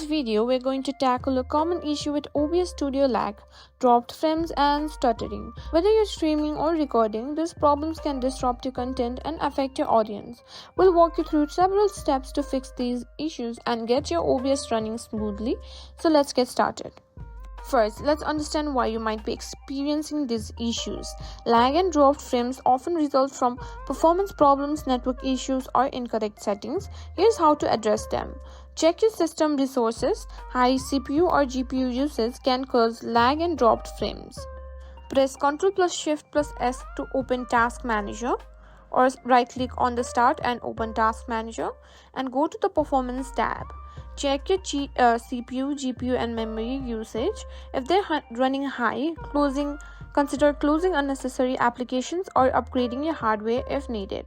video, we're going to tackle a common issue with OBS Studio: lag, dropped frames, and stuttering. Whether you're streaming or recording, these problems can disrupt your content and affect your audience. We'll walk you through several steps to fix these issues and get your OBS running smoothly. So let's get started. First, let's understand why you might be experiencing these issues. Lag and dropped frames often result from performance problems, network issues, or incorrect settings. Here's how to address them. Check your system resources. High CPU or GPU usage can cause lag and dropped frames. Press Ctrl Shift Esc to open Task Manager, or right-click on the Start and open Task Manager and go to the Performance tab. Check your CPU, GPU, and memory usage. If they're running high, consider closing unnecessary applications or upgrading your hardware if needed.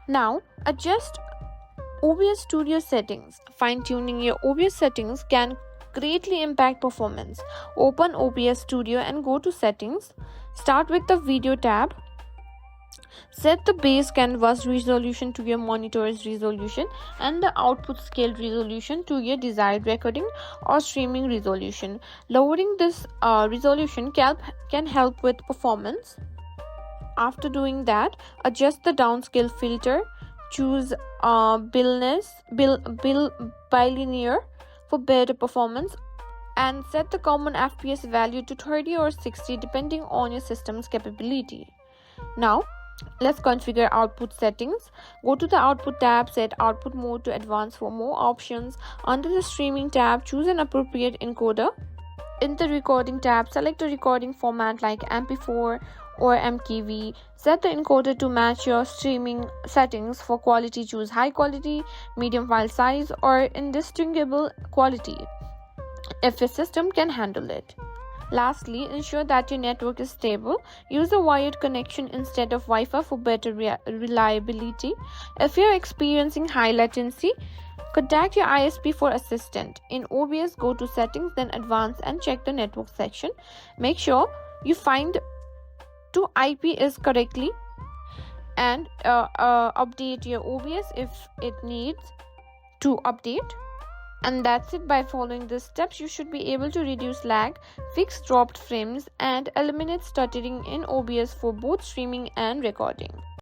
Now, adjust OBS Studio settings. Fine-tuning your OBS settings can greatly impact performance. Open OBS Studio and go to Settings. Start with the Video tab. Set the base canvas resolution to your monitor's resolution and the output scale resolution to your desired recording or streaming resolution. Lowering this resolution can help with performance. After doing that, adjust the downscale filter. Choose bilinear for better performance and set the common FPS value to 30 or 60 depending on your system's capability. Now, let's configure output settings. Go to the Output tab, set Output Mode to Advanced for more options. Under the Streaming tab, choose an appropriate encoder. In the Recording tab, select a recording format like MP4 or MKV. Set the encoder to match your streaming settings. For quality, choose High Quality, Medium File Size, or Indistinguishable Quality if your system can handle it. Lastly, ensure that your network is stable. Use a wired connection instead of Wi-Fi for better reliability. If you're experiencing high latency, contact your ISP for assistance. In OBS, go to Settings, then Advanced, and check the network section. Make sure you find to IP is correctly and update your OBS if it needs to update. And that's it. By following these steps, you should be able to reduce lag, fix dropped frames, and eliminate stuttering in OBS for both streaming and recording.